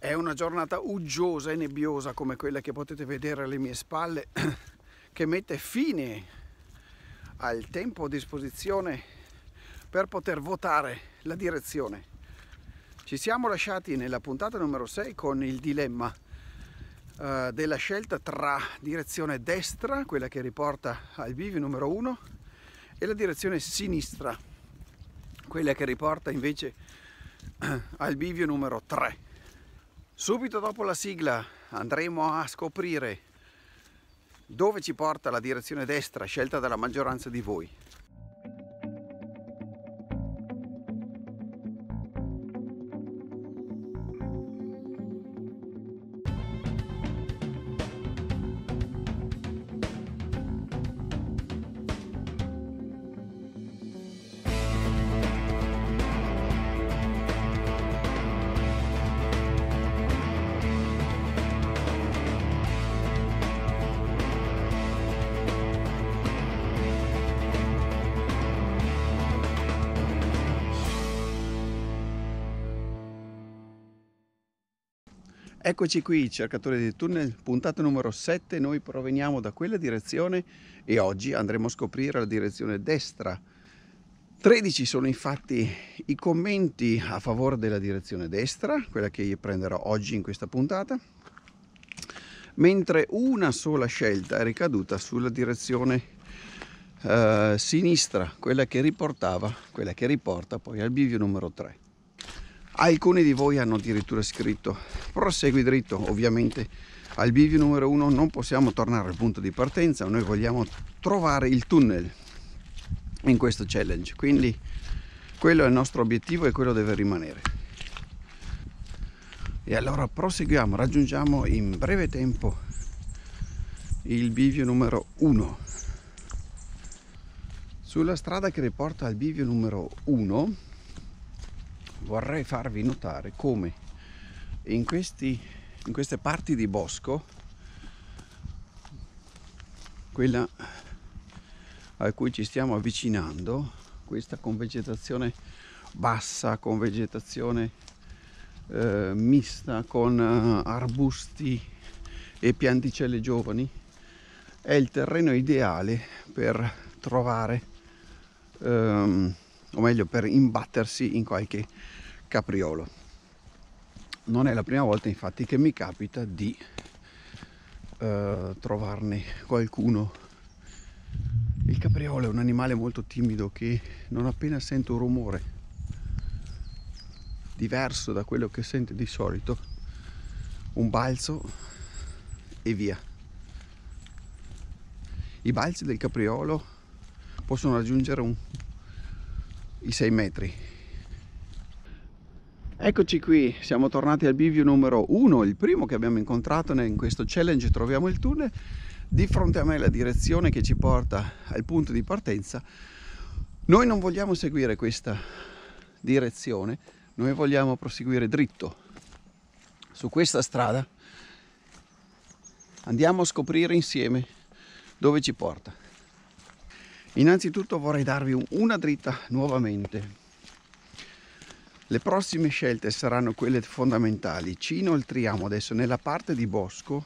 È una giornata uggiosa e nebbiosa come quella che potete vedere alle mie spalle, che mette fine al tempo a disposizione per poter votare la direzione. Ci siamo lasciati nella puntata numero 6 con il dilemma della scelta tra direzione destra, quella che riporta al bivio numero 1, e la direzione sinistra, quella che riporta invece al bivio numero 3. Subito dopo la sigla andremo a scoprire dove ci porta la direzione destra scelta dalla maggioranza di voi. Eccoci qui, cercatori di tunnel, puntata numero 7, noi proveniamo da quella direzione e oggi andremo a scoprire la direzione destra. 13 sono infatti i commenti a favore della direzione destra, quella che io prenderò oggi in questa puntata, mentre una sola scelta è ricaduta sulla direzione sinistra, quella che riporta poi al bivio numero 3. Alcuni di voi hanno addirittura scritto prosegui dritto. Ovviamente al bivio numero 1 non possiamo tornare al punto di partenza, noi vogliamo trovare il tunnel in questo challenge, quindi quello è il nostro obiettivo e quello deve rimanere. E allora proseguiamo, raggiungiamo in breve tempo il bivio numero 1. Sulla strada che riporta al bivio numero 1 vorrei farvi notare come in queste parti di bosco, quella a cui ci stiamo avvicinando, questa con vegetazione bassa, con vegetazione mista, con arbusti e pianticelle giovani, è il terreno ideale per trovare o meglio per imbattersi in qualche capriolo. Non è la prima volta infatti che mi capita di trovarne qualcuno. Il capriolo è un animale molto timido che non appena sente un rumore diverso da quello che sente di solito, un balzo e via. I balzi del capriolo possono raggiungere i 6 metri. Eccoci qui, siamo tornati al bivio numero 1, il primo che abbiamo incontrato in questo challenge. Troviamo il tunnel, di fronte a me la direzione che ci porta al punto di partenza. Noi non vogliamo seguire questa direzione, noi vogliamo proseguire dritto su questa strada. Andiamo a scoprire insieme dove ci porta. Innanzitutto vorrei darvi una dritta nuovamente. Le prossime scelte saranno quelle fondamentali. Ci inoltriamo adesso nella parte di bosco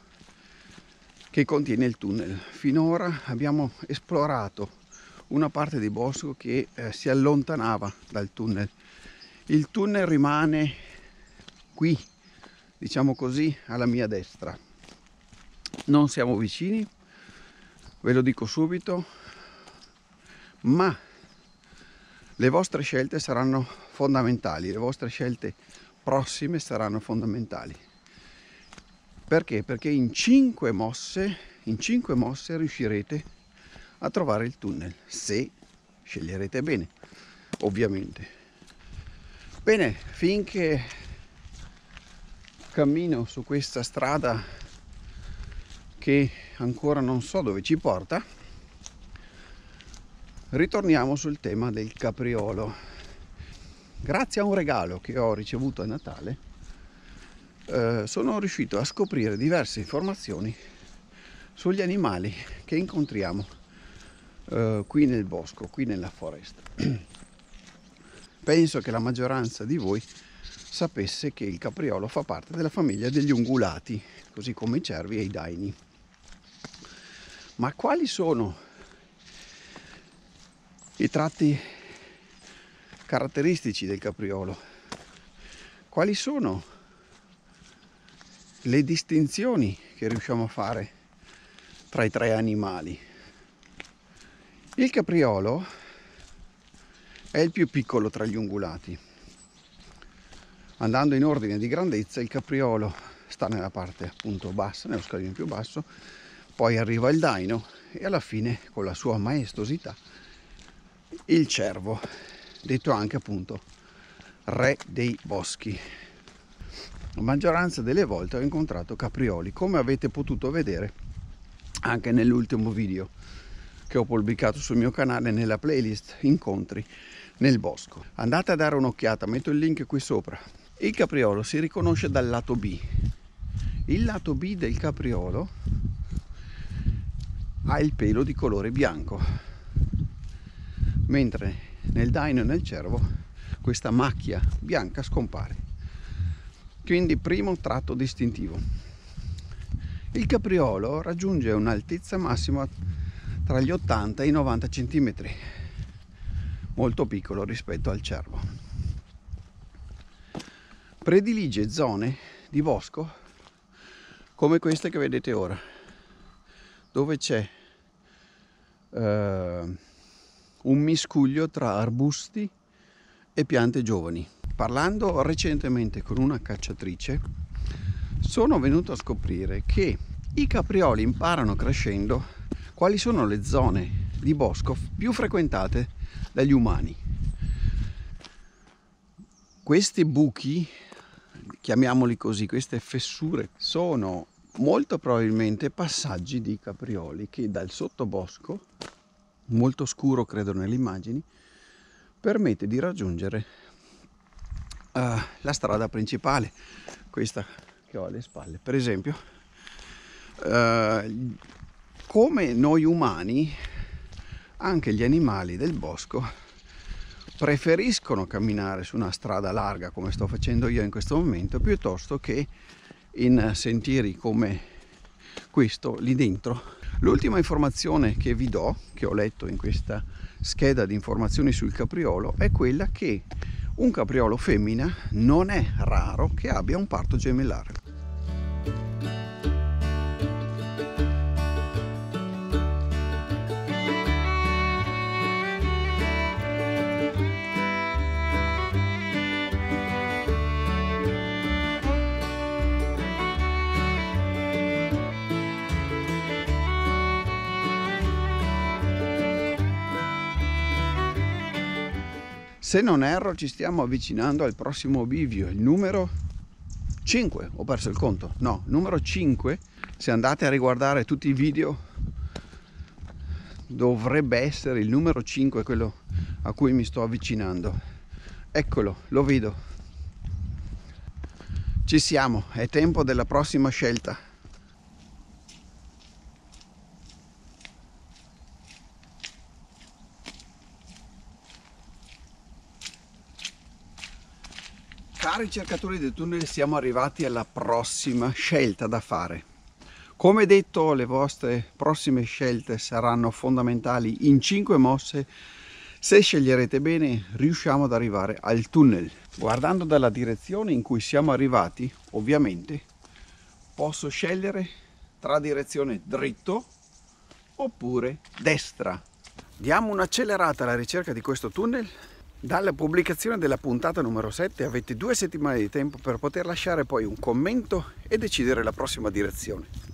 che contiene il tunnel. Finora abbiamo esplorato una parte di bosco che si allontanava dal tunnel. Il tunnel rimane qui, diciamo così, alla mia destra. Non siamo vicini, ve lo dico subito, ma le vostre scelte saranno fondamentali, le vostre scelte prossime saranno fondamentali. Perché? Perché in 5 mosse riuscirete a trovare il tunnel, se sceglierete bene, ovviamente. Bene, finché cammino su questa strada che ancora non so dove ci porta, ritorniamo sul tema del capriolo. Grazie a un regalo che ho ricevuto a Natale sono riuscito a scoprire diverse informazioni sugli animali che incontriamo qui nel bosco, qui nella foresta. Penso che la maggioranza di voi sapesse che il capriolo fa parte della famiglia degli ungulati, così come i cervi e i daini. Ma quali sono i tratti caratteristici del capriolo? Quali sono le distinzioni che riusciamo a fare tra i tre animali? Il capriolo è il più piccolo tra gli ungulati. Andando in ordine di grandezza, il capriolo sta nella parte appunto bassa, nello scalino più basso, poi arriva il daino e alla fine, con la sua maestosità, il cervo, detto anche appunto re dei boschi. La maggioranza delle volte ho incontrato caprioli, come avete potuto vedere anche nell'ultimo video che ho pubblicato sul mio canale nella playlist Incontri nel bosco. Andate a dare un'occhiata, metto il link qui sopra. Il capriolo si riconosce dal lato B. Il lato B del capriolo ha il pelo di colore bianco, mentre nel daino e nel cervo questa macchia bianca scompare. Quindi primo tratto distintivo. Il capriolo raggiunge un'altezza massima tra gli 80 e i 90 cm, molto piccolo rispetto al cervo. Predilige zone di bosco come queste che vedete ora, dove c'è un miscuglio tra arbusti e piante giovani. Parlando recentemente con una cacciatrice, sono venuto a scoprire che i caprioli imparano crescendo quali sono le zone di bosco più frequentate dagli umani. Questi buchi, chiamiamoli così, queste fessure, sono molto probabilmente passaggi di caprioli che dal sottobosco, molto scuro credo nelle immagini, permette di raggiungere la strada principale, questa che ho alle spalle. Per esempio, come noi umani, anche gli animali del bosco preferiscono camminare su una strada larga come sto facendo io in questo momento, piuttosto che in sentieri come questo lì dentro. L'ultima informazione che vi do, che ho letto in questa scheda di informazioni sul capriolo, è quella che un capriolo femmina non è raro che abbia un parto gemellare. Se non erro ci stiamo avvicinando al prossimo bivio, il numero 5, ho perso il conto, no, numero 5. Se andate a riguardare tutti i video dovrebbe essere il numero 5 quello a cui mi sto avvicinando. Eccolo, lo vedo. Ci siamo, è tempo della prossima scelta. Cari cercatori del tunnel, siamo arrivati alla prossima scelta da fare. Come detto, le vostre prossime scelte saranno fondamentali in 5 mosse. Se sceglierete bene, riusciamo ad arrivare al tunnel. Guardando dalla direzione in cui siamo arrivati, ovviamente, posso scegliere tra direzione dritto oppure destra. Diamo un'accelerata alla ricerca di questo tunnel. Dalla pubblicazione della puntata numero 7 avete 2 settimane di tempo per poter lasciare poi un commento e decidere la prossima direzione.